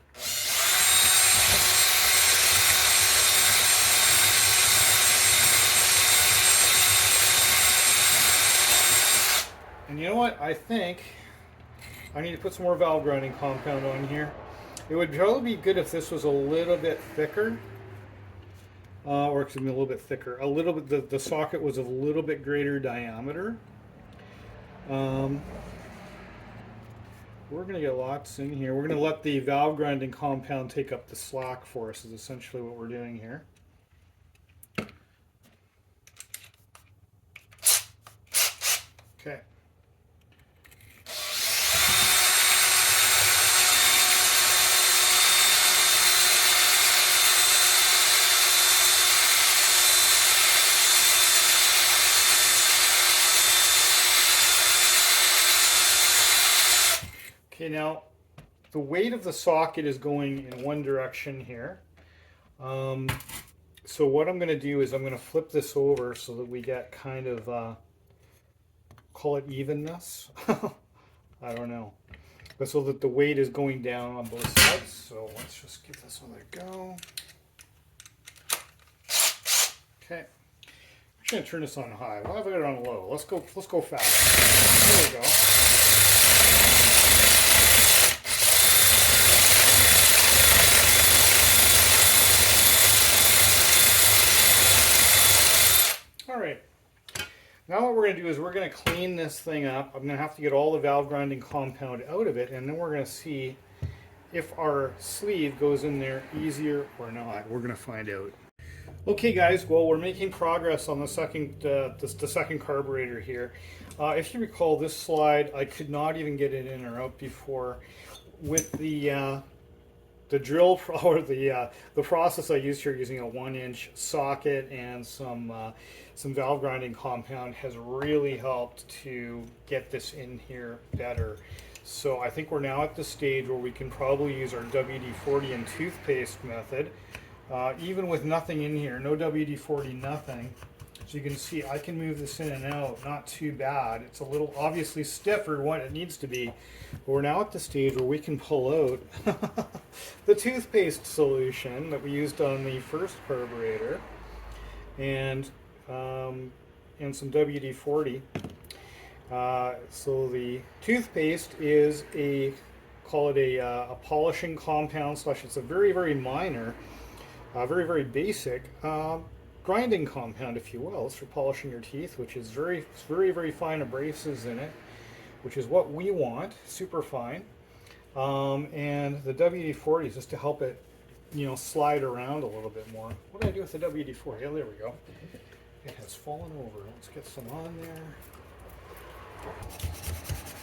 And you know what? I think I need to put some more valve grinding compound on here. It would probably be good if this was a little bit thicker. Or excuse me, a little bit thicker. A little bit, the socket was a little bit greater diameter. We're going to get lots in here. We're going to let the valve grinding compound take up the slack for us, is essentially what we're doing here. Okay. Okay, now the weight of the socket is going in one direction here. So what I'm going to do is I'm going to flip this over so that we get kind of, call it evenness. I don't know. But so that the weight is going down on both sides. So let's just give this one a go. Okay. I'm going to turn this on high. Well, I've got it on low. Let's go fast. There we go. Alright, now what we're going to do is we're going to clean this thing up. I'm going to have to get all the valve grinding compound out of it, and then we're going to see if our sleeve goes in there easier or not. We're going to find out. Okay guys, well, we're making progress on the second carburetor here. If you recall, this slide, I could not even get it in or out before. With the drill or the process I used here, using a 1-inch socket and some valve grinding compound, has really helped to get this in here better. So I think we're now at the stage where we can probably use our WD-40 and toothpaste method, even with nothing in here, no WD-40, nothing. So you can see I can move this in and out, not too bad. It's a little obviously stiffer than what it needs to be, but we're now at the stage where we can pull out the toothpaste solution that we used on the first carburetor, and and some WD-40. So the toothpaste is call it a polishing compound slash, it's a very, very minor, very, very basic grinding compound, if you will. It's for polishing your teeth, which is very, very fine abrasives in it, which is what we want, super fine. And the WD-40 is just to help it, slide around a little bit more. What do I do with the WD-40? Oh, there we go. It has fallen over. Let's get some on there.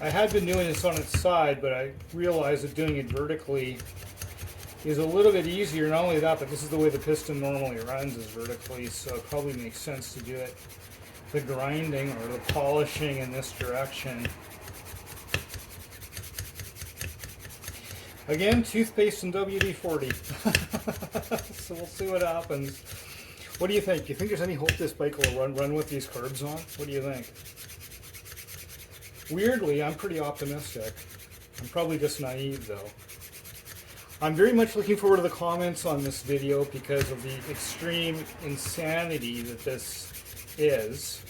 I had been doing this on its side, but I realized that doing it vertically is a little bit easier. Not only that, but this is the way the piston normally runs, is vertically, so it probably makes sense to do it, the grinding or the polishing, in this direction. Again, toothpaste and WD-40. So we'll see what happens. What do you think? Do you think there's any hope this bike will run with these carbs on? What do you think? Weirdly, I'm pretty optimistic. I'm probably just naive, though. I'm very much looking forward to the comments on this video because of the extreme insanity that this is.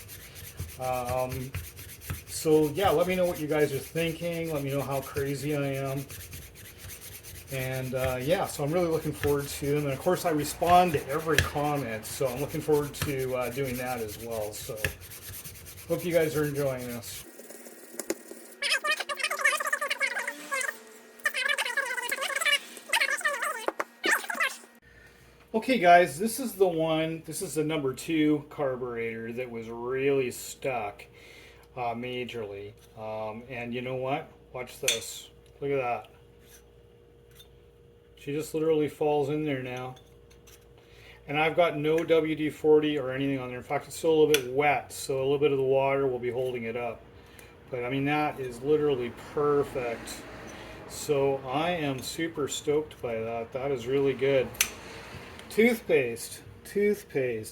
So yeah, let me know what you guys are thinking. Let me know how crazy I am. And yeah, so I'm really looking forward to them. And of course, I respond to every comment, so I'm looking forward to doing that as well. So hope you guys are enjoying this. Okay guys, this is the one, this is the number 2 carburetor that was really stuck majorly. And you know what? Watch this. Look at that. She just literally falls in there now. And I've got no WD-40 or anything on there. In fact, it's still a little bit wet, so a little bit of the water will be holding it up. But I mean, that is literally perfect. So I am super stoked by that. That is really good. Toothpaste,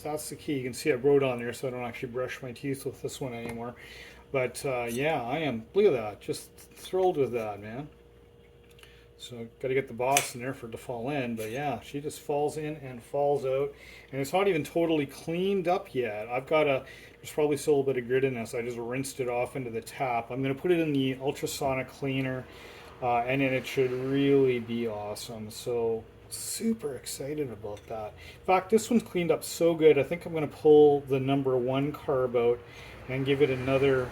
that's the key. You can see I wrote on there, so I don't actually brush my teeth with this one anymore. But yeah, I am, look at that, just thrilled with that, man. So got to get the boss in there for it to fall in, but yeah, she just falls in and falls out, and it's not even totally cleaned up yet. There's probably still a little bit of grit in this. I just rinsed it off into the tap. I'm going to put it in the ultrasonic cleaner, and then it should really be awesome. So super excited about that. In fact, this one's cleaned up so good, I think I'm going to pull the number 1 carb out and give it another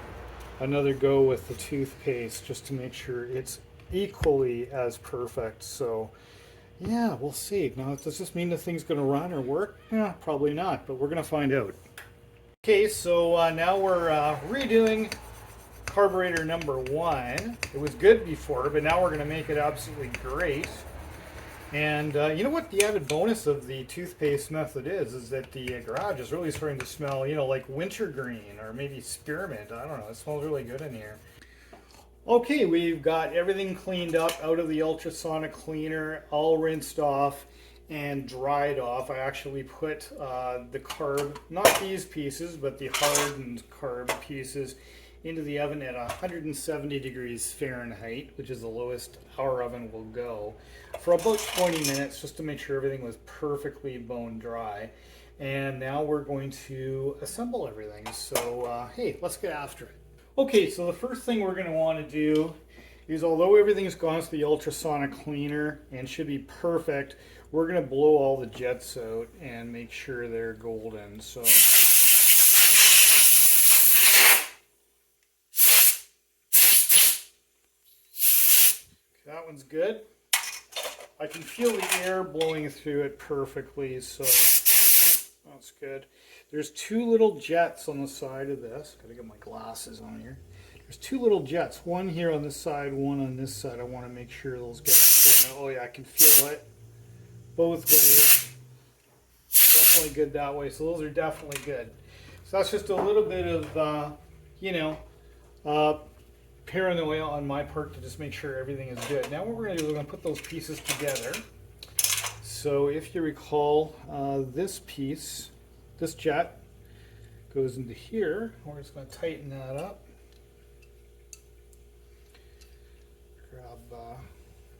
go with the toothpaste, just to make sure it's equally as perfect. So yeah, we'll see. Now, does this mean the thing's going to run or work? Yeah, probably not, but we're going to find out. Okay, so now we're redoing carburetor number 1. It was good before, but now we're going to make it absolutely great. And you know what the added bonus of the toothpaste method is that the garage is really starting to smell, like wintergreen or maybe spearmint. I don't know, it smells really good in here. Okay, we've got everything cleaned up out of the ultrasonic cleaner, all rinsed off and dried off. I actually put the carb, not these pieces, but the hardened carb pieces, into the oven at 170 degrees Fahrenheit, which is the lowest our oven will go, for about 20 minutes, just to make sure everything was perfectly bone dry. And now we're going to assemble everything. So hey, let's get after it. Okay, so the first thing we're going to want to do is, although everything's gone to the ultrasonic cleaner and should be perfect, we're going to blow all the jets out and make sure they're golden. So that one's good. I can feel the air blowing through it perfectly, so that's good. There's 2 little jets on the side of this. Gotta get my glasses on here. There's 2 little jets, one here on this side, one on this side. I want to make sure those get going. Oh yeah, I can feel it both ways. Definitely good that way. So those are definitely good. So that's just a little bit of, paranoia on my part to just make sure everything is good. Now what we're going to do is we're going to put those pieces together. So if you recall, this piece, this jet, goes into here. We're just going to tighten that up. Grab, I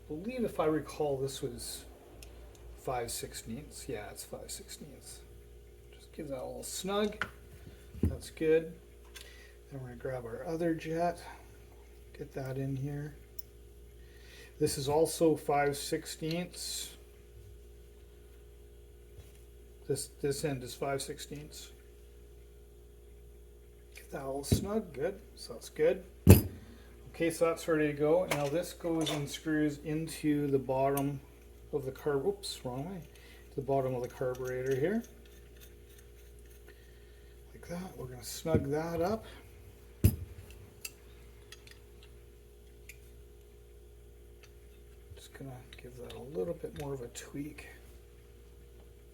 believe if I recall, this was 5/16. Yeah, it's 5/16. Just give that a little snug. That's good. Then we're going to grab our other jet, get that in here. This is also 5/16. This end is 5/16. Get that all snug, good. So that's good. Okay, so that's ready to go. Now this goes and screws into the bottom of the carb. Oops, wrong way. To the bottom of the carburetor here. Like that. We're going to snug that up. Just going to give that a little bit more of a tweak.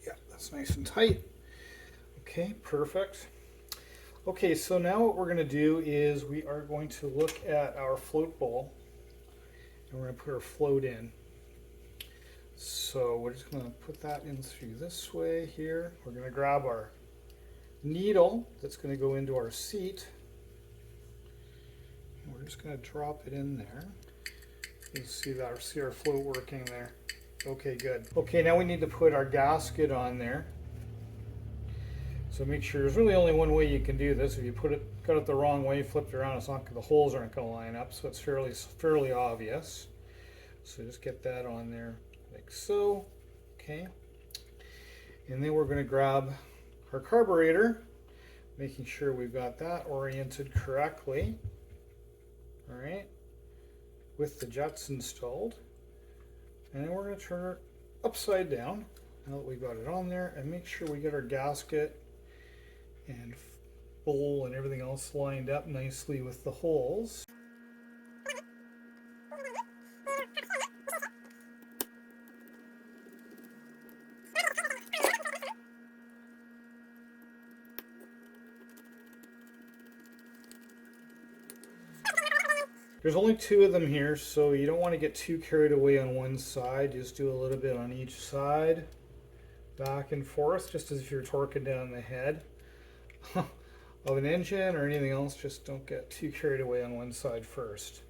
Yeah, that's nice and tight. Okay, perfect. Okay, so now what we're going to do is we are going to look at our float bowl, and we're going to put our float in. So we're just going to put that in through this way here. We're going to grab our needle that's going to go into our seat, and we're just going to drop it in there. You see that, see our float working there. Okay, good. Okay, now we need to put our gasket on there. So make sure there's really only one way you can do this. If you got it the wrong way, flipped it around, it's not, the holes aren't going to line up. So it's fairly obvious. So just get that on there like so. Okay. And then we're going to grab our carburetor, making sure we've got that oriented correctly. All right. With the jets installed. And then we're going to turn it upside down now that we've got it on there, and make sure we get our gasket and bowl and everything else lined up nicely with the holes. There's only two of them here, so you don't want to get too carried away on one side. Just do a little bit on each side, back and forth, just as if you're torquing down the head of an engine or anything else. Just don't get too carried away on one side first.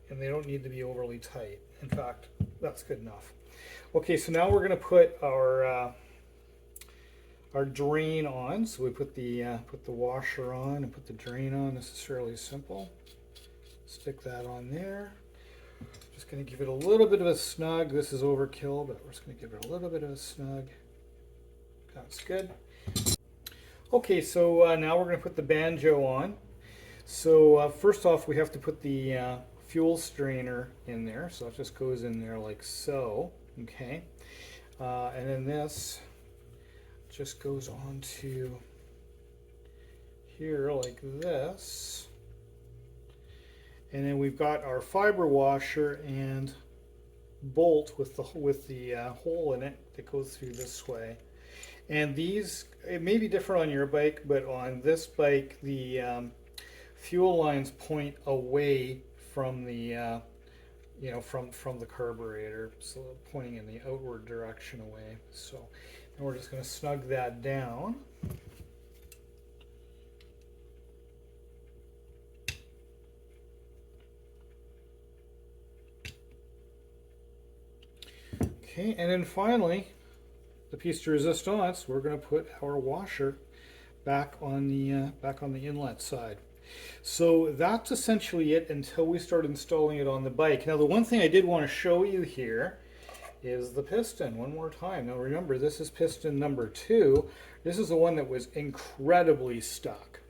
And they don't need to be overly tight. In fact, that's good enough. Okay, so now we're going to put our drain on. So we put the washer on and put the drain on. This is fairly simple. Stick that on there. Just going to give it a little bit of a snug. This is overkill, but we're just going to give it a little bit of a snug. That's good. Okay, so now we're going to put the banjo on. So first off, we have to put the fuel strainer in there. So it just goes in there like so. Okay. And then this just goes on to here like this. And then we've got our fiber washer and bolt with the hole in it that goes through this way. And these, it may be different on your bike, but on this bike the fuel lines point away from the from the carburetor, so pointing in the outward direction away. So now we're just going to snug that down. Okay, and then finally, the piece de resistance, we're going to put our washer back on the inlet side. So that's essentially it until we start installing it on the bike. Now the one thing I did want to show you here is the piston one more time. Now remember, this is piston number 2. This is the one that was incredibly stuck.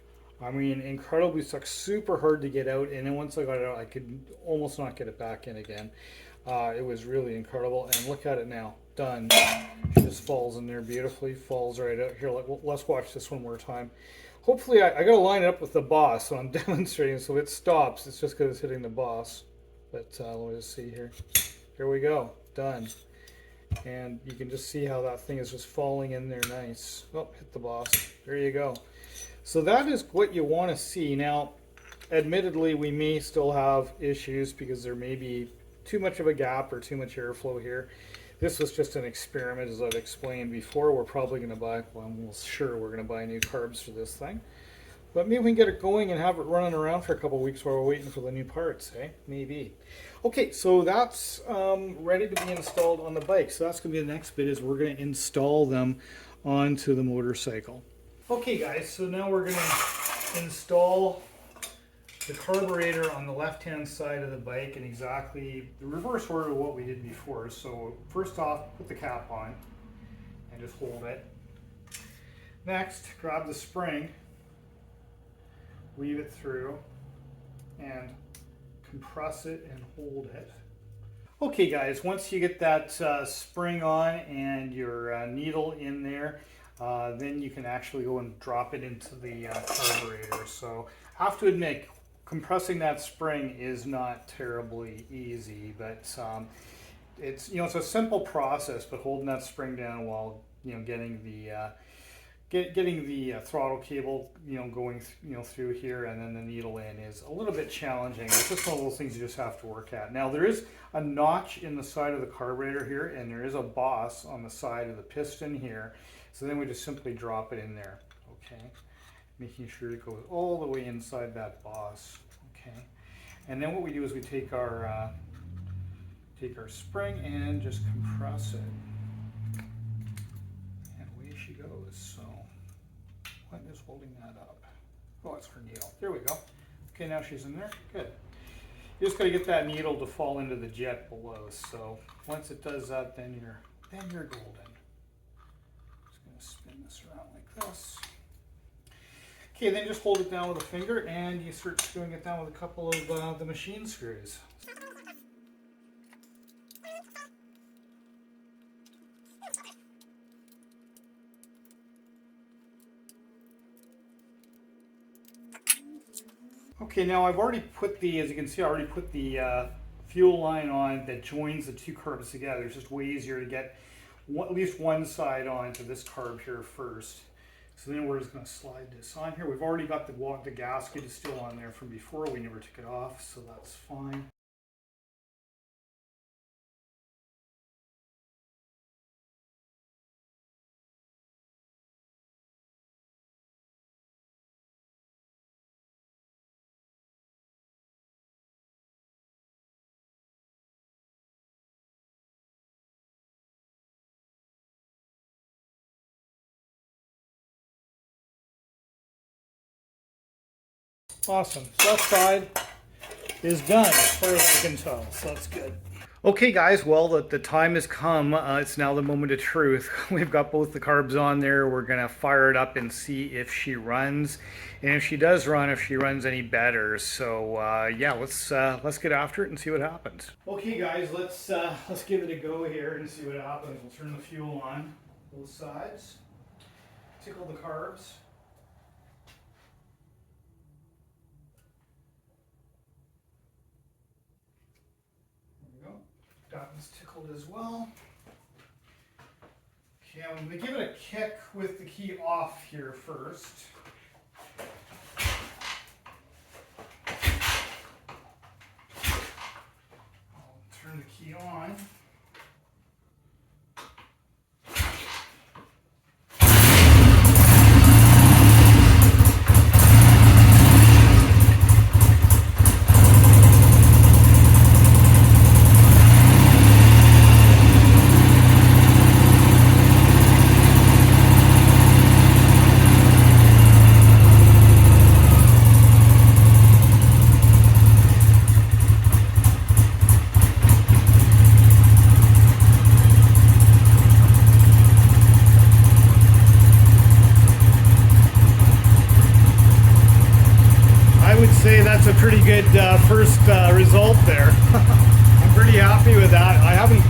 I mean, incredibly stuck, super hard to get out, and then once I got it out, I could almost not get it back in again. It was really incredible, and look at it now, done. It just falls in there beautifully, falls right out here. Let's watch this one more time. Hopefully, I got to line it up with the boss, so I'm demonstrating, so if it stops, it's just because it's hitting the boss. But let me just see here. Here we go, done. And you can just see how that thing is just falling in there nice. Oh, hit the boss. There you go. So that is what you want to see. Now, admittedly, we may still have issues because there may be too much of a gap or too much airflow here. This was just an experiment, as I've explained before. We're probably going to buy, well, I'm almost sure we're going to buy new carbs for this thing. But maybe we can get it going and have it running around for a couple of weeks while we're waiting for the new parts, eh? Maybe. Okay, so that's ready to be installed on the bike. So that's going to be the next bit, is we're going to install them onto the motorcycle. Okay guys, so now we're going to install the carburetor on the left-hand side of the bike in exactly the reverse order of what we did before. So first off, put the cap on and just hold it. Next, grab the spring, weave it through, and compress it and hold it. Okay guys, once you get that spring on and your needle in there, then you can actually go and drop it into the carburetor. So I have to admit, compressing that spring is not terribly easy, but it's it's a simple process. But holding that spring down while getting the getting the throttle cable going through here and then the needle in is a little bit challenging. It's just one of those things you just have to work at. Now there is a notch in the side of the carburetor here, and there is a boss on the side of the piston here. So then we just simply drop it in there. Okay. Making sure it goes all the way inside that boss. Okay, and then what we do is we take our spring and just compress it, and away she goes. So what is holding that up? Oh, it's her needle. There we go. Okay, now she's in there. Good. You just got to get that needle to fall into the jet below. So once it does that, then you're golden. Just going to spin this around like this. Okay, then just hold it down with a finger and you start screwing it down with a couple of the machine screws. Okay, now I've already put as you can see, I already put the fuel line on that joins the two carbs together. It's just way easier to get at least one side onto this carb here first. So then we're just going to slide this on here. We've already got the gasket is still on there from before. We never took it off, so that's fine. Awesome. So that side is done as far as I can tell, so that's good. Okay guys, well the time has come. It's now the moment of truth. We've got both the carbs on there. We're gonna fire it up and see if she runs, and if she does run, if she runs any better. So yeah, let's get after it and see what happens. Okay guys, let's give it a go here and see what happens. We'll turn the fuel on both sides, tickle the carbs. Got this tickled as well. Okay, I'm going to give it a kick with the key off here first. I'll turn the key on. That's a pretty good first result there. I'm pretty happy with that. I haven't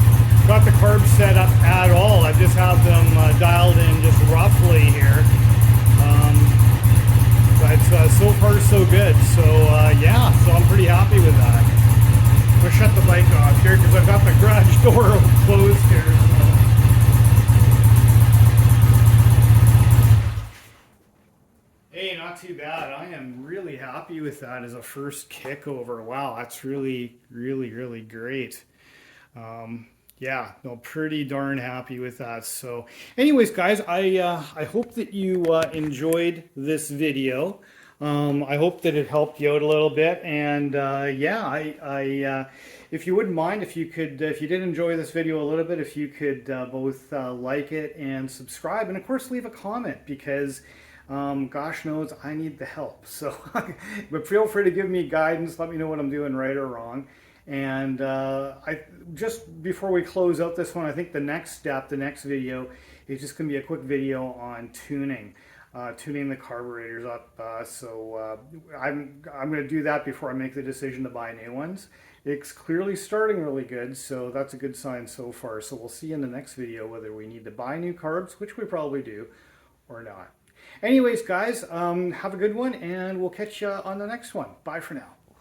got the carbs set up at all. I just have them dialed in just roughly here. But so far so good. So yeah, so I'm pretty happy with that. I'm going to shut the bike off here because I've got the garage door closed here. So. Hey, not too bad. I am really happy with that as a first kick over. Wow, that's really great. Yeah, no, pretty darn happy with that. So anyways, guys, I hope that you enjoyed this video. I hope that it helped you out a little bit. And yeah, if you wouldn't mind, if you did enjoy this video a little bit, if you could both like it and subscribe, and of course leave a comment, because Gosh knows I need the help. So, but feel free to give me guidance. Let me know what I'm doing right or wrong. And I just before we close out this one, I think the next step, the next video, is just going to be a quick video on tuning. Tuning the carburetors up. I'm going to do that before I make the decision to buy new ones. It's clearly starting really good, so that's a good sign so far. So we'll see in the next video whether we need to buy new carbs, which we probably do, or not. Anyways, guys, have a good one, and we'll catch you on the next one. Bye for now.